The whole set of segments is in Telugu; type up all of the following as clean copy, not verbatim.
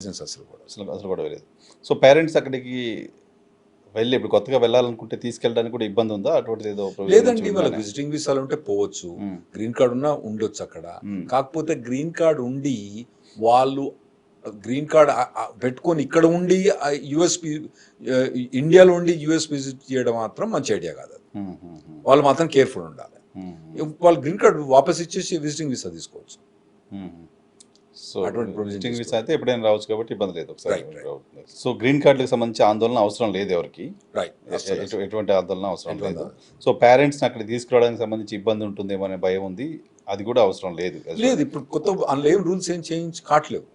అసలు కూడా అసలు కూడా వెళ్ళలేదు. సో పేరెంట్స్ అక్కడికి వెళ్ళి ఇప్పుడు కొత్తగా వెళ్ళాలనుకుంటే తీసుకెళ్ళడానికి కూడా ఇబ్బంది ఉందా? అటువంటిది ఏదో లేదండి, వాళ్ళకి విజిటింగ్ వీసాలు ఉంటే పోవచ్చు, మ్మ్. గ్రీన్ కార్డ్ ఉన్నా ఉండొచ్చు అక్కడ. మ్మ్. కాకపోతే గ్రీన్ కార్డ్ ఉండి వాళ్ళు గ్రీన్ కార్డ్ పెట్టుకొని ఇక్కడ ఉండి యుఎస్ ఇండియాలో ఉండి యుఎస్ విజిట్ చేయడం మాత్రం మంచి ఐడియా కాదు. వాళ్ళు మాత్రం కేర్ఫుల్ ఉండాలి. వాళ్ళు గ్రీన్ కార్డ్ వాపస్ ఇచ్చేసి విజిటింగ్ వీసా తీసుకోవచ్చు. సో అటువంటి విజిటింగ్ వీసా అయితే ఎప్పుడైనా రావచ్చు కాబట్టి ఇబ్బంది లేదు. ఒకసారి సో గ్రీన్ కార్డులకు సంబంధించి ఆందోళన అవసరం లేదు ఎవరికి, ఎటువంటి ఆందోళన అవసరం లేదు. సో పేరెంట్స్ని అక్కడ తీసుకురావడానికి సంబంధించి ఇబ్బంది ఉంటుందేమో అనే భయం ఉంది, అది కూడా అవసరం లేదు. లేదు, ఇప్పుడు కొత్త అందులో ఏం రూల్స్ ఏం చేంజ్ కావట్లేవు.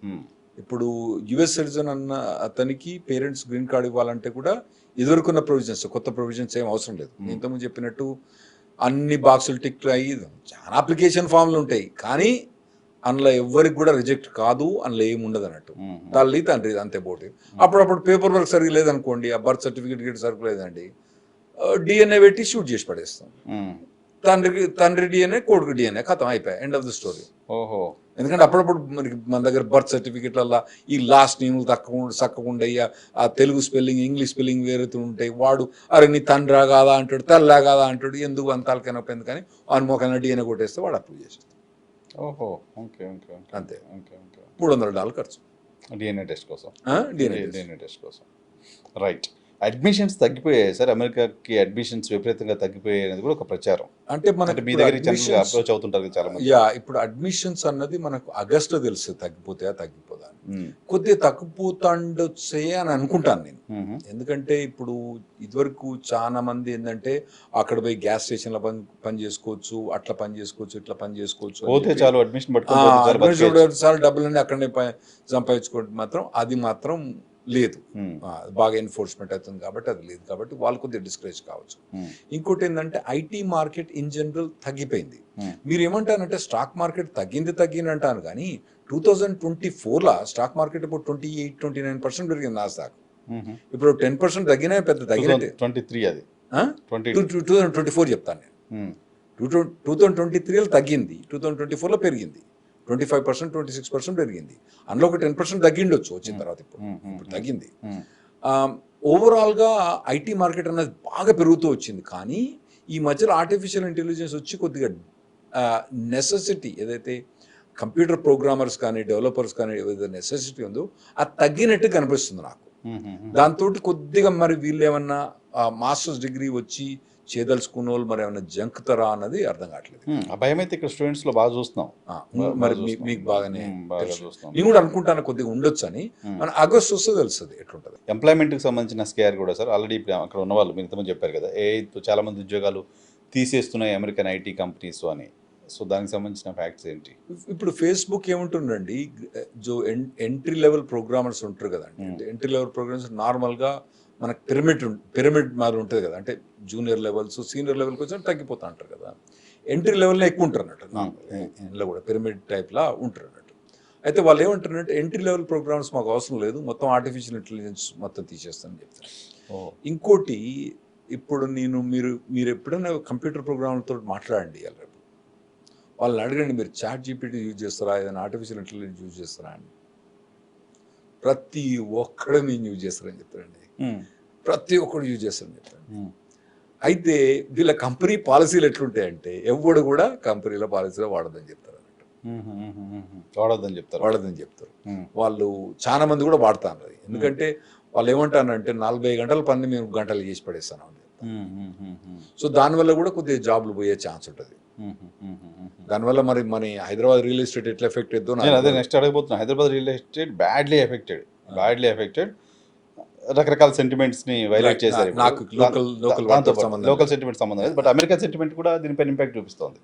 ఇప్పుడు యుఎస్ సిటిజన్ అన్న అతనికి పేరెంట్స్ గ్రీన్ కార్డ్ ఇవ్వాలంటే కూడా ఎదుర్కొన్న ప్రొవిజన్స్, కొత్త ప్రొవిజన్స్ ఏం అవసరం లేదు. ఇంతకుముందు చెప్పినట్టు అన్ని బాక్సులు టిక్ అయ్యి చాలా అప్లికేషన్ ఫామ్లు ఉంటాయి, కానీ అందులో ఎవరికి కూడా రిజెక్ట్ కాదు, అందులో ఏమి ఉండదు అన్నట్టు. తల్లి తండ్రి అంతే పోటీ. అప్పుడప్పుడు పేపర్ వర్క్ సరిగ్గా లేదనుకోండి, ఆ బర్త్ సర్టిఫికేట్ సరిగ్గా లేదండి, డిఎన్ఏ పెట్టి షూట్ చేసి పడేస్తాం. తండ్రి డిఎన్ఏ, కొడుకు డిఎన్ఏ, ఖతం, అయిపోయాయి, ఎండ్ ఆఫ్ ద స్టోరీ. ఓహో. ఎందుకంటే అప్పుడప్పుడు మనకి మన దగ్గర బర్త్ సర్టిఫికేట్లల్లో ఈ లాస్ట్ నేమ్ చక్కకుండా ఆ తెలుగు స్పెల్లింగ్ ఇంగ్లీష్ స్పెల్లింగ్ వేరుతూ ఉంటాయి. వాడు అరే నీ తండ్రా కాదా అంటాడు, తల్లా కాదా అంటాడు, ఎందుకు అంతాలకైనా ఎందుకని వాని మొక్కన డిఎన్ఏ కొట్టేస్తే వాడు అప్రూవ్ చేసేస్తాడు. ఓహో, ఓకే ఓకే అంతే. $300 ఖర్చు డిఎన్ఏ టెస్ట్ కోసం. డిఎన్ఏ టెస్ట్ కోసం. రైట్. అడ్మిషన్స్ తగ్గిపోయాయి సార్, అమెరికాకి అడ్మిషన్స్ విపరీతంగా తగ్గిపోయాయి అనేది కూడా ఒక ప్రచారం. అంటే మనకి మీ దగ్గర అప్రోచ్ అవుతుంటారు చాలా మంది. ఇప్పుడు అడ్మిషన్స్ అన్నది మనకు ఆగస్టులో తెలుసు తగ్గిపోతాయా తగ్గిపోదా, కొద్దిగా తగ్గిపోతాండొచ్చే అని అనుకుంటాను నేను. ఎందుకంటే ఇప్పుడు ఇదివరకు చాలా మంది ఏంటంటే అక్కడ పోయి గ్యాస్ స్టేషన్ లో పని చేసుకోవచ్చు, అట్లా పని చేసుకోవచ్చు, ఇట్లా పని చేసుకోవచ్చు, పోతే చాలు అడ్మిషన్ చాలా డబ్బులన్నీ అక్కడనే సంపాదించుకోవడం మాత్రం అది మాత్రం లేదు. బాగా ఎన్ఫోర్స్మెంట్ అవుతుంది కాబట్టి అది లేదు, కాబట్టి వాళ్ళు కొద్దిగా డిస్కరేజ్ కావచ్చు. ఇంకోటి ఏంటంటే ఐటీ మార్కెట్ ఇన్ జనరల్ తగ్గిపోయింది. మీరు ఏమంటారంటే స్టాక్ మార్కెట్ తగ్గింది అంటాను, కానీ 2024 స్టాక్ మార్కెట్ ఇప్పుడు 28-29% పెరిగింది. నా స్టాక్ ఇప్పుడు 10% తగ్గినా పెద్ద తగ్గినట్టే. 2024 చెప్తాను నేను. 2023లో తగ్గింది, 2024లో పెరిగింది. 25%, 26% పెరిగింది. అందులో ఒక 10% తగ్గిండొచ్చు వచ్చిన తర్వాత. ఇప్పుడు తగ్గింది. ఓవరాల్గా ఐటీ మార్కెట్ అనేది బాగా పెరుగుతూ వచ్చింది. కానీ ఈ మధ్యలో ఆర్టిఫిషియల్ ఇంటెలిజెన్స్ వచ్చి కొద్దిగా నెసెసిటీ, ఏదైతే కంప్యూటర్ ప్రోగ్రామర్స్ కానీ డెవలపర్స్ కానీ ఏదైతే నెసెసిటీ ఉందో అది తగ్గినట్టు కనిపిస్తుంది నాకు. దాంతో కొద్దిగా మరి వీళ్ళు ఏమన్నా మాస్టర్స్ డిగ్రీ వచ్చి చేయదలుచుకున్న వాళ్ళు మరి ఏమైనా జంకుతారా అన్నది అర్థం కావట్లేదు. ఆ భయం అయితే ఇక్కడ స్టూడెంట్స్ లో బాగా చూస్తున్నాం. మరి మీకు బాగానే నేను కూడా అనుకుంటాను కొద్దిగా ఉండొచ్చు అని. మన ఆగస్ట్ వస్తే తెలుస్తుంది ఎట్లుంటుంది. ఎంప్లాయ్మెంట్ కి సంబంధించిన స్కేర్ కూడా సార్, ఆల్రెడీ అక్కడ ఉన్న వాళ్ళు మీరు ఇంతమంది చెప్పారు కదా, చాలా మంది ఉద్యోగాలు తీసేస్తున్నాయి అమెరికన్ ఐటీ కంపెనీస్ అని. సో దానికి సంబంధించిన ఫ్యాక్ట్స్ ఏంటి? ఇప్పుడు ఫేస్బుక్ ఏముంటుందండి, ఎంట్రీ లెవెల్ ప్రోగ్రామర్స్ ఉంటారు కదండి. ఎంట్రీ లెవెల్ ప్రోగ్రామర్స్ నార్మల్గా మనకు పిరమిడ్ మాదిరి ఉంటుంది కదా, అంటే జూనియర్ లెవెల్స్ సీనియర్ లెవెల్కి వచ్చి తగ్గిపోతూ ఉంటారు కదా. ఎంట్రీ లెవెల్లో ఎక్కువ ఉంటారు అన్నట్టు, ఇందులో కూడా పిరమిడ్ టైప్లా ఉంటారు అన్నట్టు. అయితే వాళ్ళు ఏమంటారంటే ఎంట్రీ లెవెల్ ప్రోగ్రామ్స్ మాకు అవసరం లేదు, మొత్తం ఆర్టిఫిషియల్ ఇంటెలిజెన్స్ మొత్తం తీసేస్తానని చెప్తాను. ఇంకోటి, ఇప్పుడు మీరు ఎప్పుడైనా కంప్యూటర్ ప్రోగ్రామ్లతో మాట్లాడండి, రేపు వాళ్ళని అడగండి, మీరు చాట్ జీపీటీ యూజ్ చేస్తారా, ఏదైనా ఆర్టిఫిషియల్ ఇంటెలిజెన్స్ యూజ్ చేస్తారా అని. ప్రతి ఒక్కడు నేను యూజ్ చేస్తారని చెప్తారండి. ప్రతి ఒక్కడు యూజ్ చేస్తారని చెప్తాను. అయితే వీళ్ళ కంపెనీ పాలసీలు ఎట్లుంటాయంటే ఎవడు కూడా కంపెనీల పాలసీలో వాడదని చెప్తారు అన్నట్టు. వాడదని చెప్తారు. వాళ్ళు చాలా మంది కూడా వాడతాను అది. ఎందుకంటే వాళ్ళు ఏమంటారంటే 40 గంటల పని మేము గంటలు చేసి పడేస్తాను అని చెప్తాను. సో దానివల్ల కూడా కొద్దిగా జాబ్లు పోయే ఛాన్స్ ఉంటుంది. దానివల్ల మరి మన హైదరాబాద్ రియల్ ఎస్టేట్ ఎట్లా ఎఫెక్ట్ అవుతుందో అదే నెక్స్ట్ అడగబోతున్నా. Hyderabad real estate badly affected. రకరకాల సెంటిమెంట్స్ ని వైలేట్ చేశారు. లోకల్ సెంటిమెంట్ సంబంధం లేదు, బట్ అమెరికా సెంటిమెంట్ కూడా దీనిపైన ఇంపాక్ట్ చూపిస్తోంది.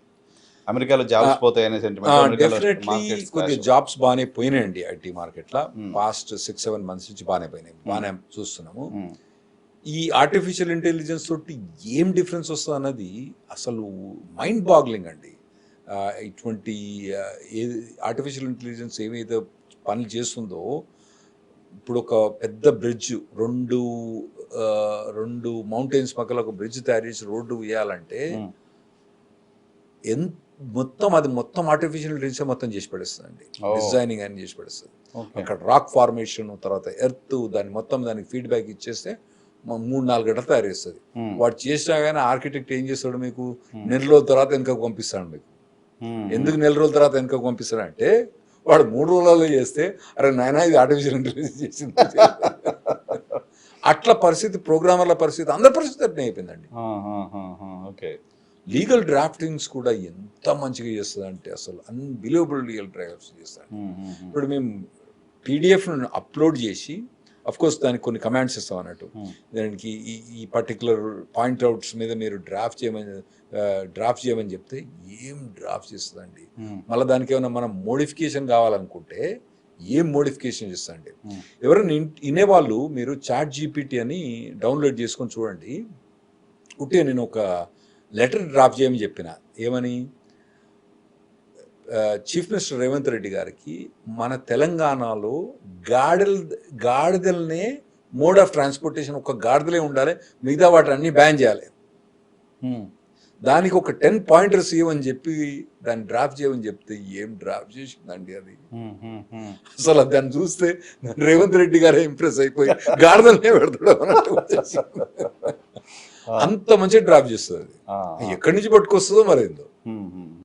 అమెరికాలో జాబ్స్ పోతాయనే సెంటిమెంట్. డెఫినెట్లీ కొద్దిగా జాబ్స్ బాగానే పోయినాయండి ఐటీ మార్కెట్లో. పాస్ట్ 6-7 months నుంచి బాగానే పోయినాయి, బాగానే చూస్తున్నాము. ఈ ఆర్టిఫిషియల్ ఇంటెలిజెన్స్ తోటి ఏం డిఫరెన్స్ వస్తుంది అన్నది అసలు మైండ్ బాగ్లింగ్ అండి. ఇటువంటి ఆర్టిఫిషియల్ ఇంటెలిజెన్స్ ఏమైతే పనులు చేస్తుందో, ఇప్పుడు ఒక పెద్ద బ్రిడ్జ్, రెండు మౌంటైన్స్ పక్కన ఒక బ్రిడ్జ్ తయారు చేసి రోడ్డు వేయాలంటే ఎంత మొత్తం అది మొత్తం ఆర్టిఫిషియల్ ఇంటెలిజెన్స్ మొత్తం చేసి పడేస్తుందండి. Oh. డిజైనింగ్ అని చేసి పడేస్తుంది. ఓకే. అక్కడ రాక్ ఫార్మేషన్, తర్వాత ఎర్త్, దాన్ని మొత్తం దానికి ఫీడ్బ్యాక్ ఇచ్చేస్తే 3-4 గంటలు తయారు చేస్తుంది. వాడు చేసినా కానీ ఆర్కిటెక్ట్ ఏం చేస్తాడు, మీకు నెల రోజుల తర్వాత వెనకకు పంపిస్తాడు. మీకు ఎందుకు నెల రోజుల తర్వాత వెనకకు పంపిస్తాడు అంటే, వాడు 3 రోజులలో చేస్తే అరే నాయనా ఇది ఆర్టిఫిషియల్ ఇంటెలిజెన్స్ చేసింది. అట్లా పరిస్థితి, ప్రోగ్రామర్ల పరిస్థితి, అందరి పరిస్థితి అట్నే అయిపోయిందండి. ఓకే. లీగల్ డ్రాఫ్టింగ్స్ కూడా ఎంత మంచిగా చేస్తుంది అంటే అసలు అన్బిలీవబుల్ లీగల్ డ్రాఫ్ట్స్ చేస్తాడు. ఇప్పుడు మేము పీడిఎఫ్ అప్లోడ్ చేసి, అఫ్ కోర్స్ దానికి కొన్ని కమాండ్స్ ఇస్తాం అన్నట్టు, దానికి ఈ పర్టికులర్ పాయింట్అవుట్స్ మీద మీరు డ్రాఫ్ట్ చేయమని చెప్తే ఏం డ్రాఫ్ట్ చేస్తుందండి. మళ్ళీ దానికి ఏమైనా మనం మోడిఫికేషన్ కావాలనుకుంటే ఏం మోడిఫికేషన్ చేస్తుందండి. ఎవరైనా వినేవాళ్ళు మీరు ChatGPT అని డౌన్లోడ్ చేసుకొని చూడండి. ఉట్టిగా నేను ఒక లెటర్ డ్రాఫ్ట్ చేయమని చెప్పిన, ఏమని, చీఫ్ మినిస్టర్ రేవంత్ రెడ్డి గారికి మన తెలంగాణలో గాడిదలనే మోడ్ ఆఫ్ ట్రాన్స్పోర్టేషన్ ఒక గాడిదలే ఉండాలి, మిగతా వాటిని అన్ని బ్యాన్ చేయాలి, దానికి ఒక 10 పాయింటర్స్ ఇవ్వని చెప్పి దాన్ని డ్రాఫ్ట్ చేయమని చెప్తే ఏం డ్రాఫ్ట్ చేసిందండి అది. అసలు దాన్ని చూస్తే రేవంత్ రెడ్డి గారే ఇంప్రెస్ అయిపోయి గాడిదలనే పెడతాడు అన్నట్టు వచ్చేసి. అంత మంచిగా డ్రాఫ్ట్ చేస్తుంది. ఎక్కడి నుంచి పట్టుకొస్తుందో మరేందో.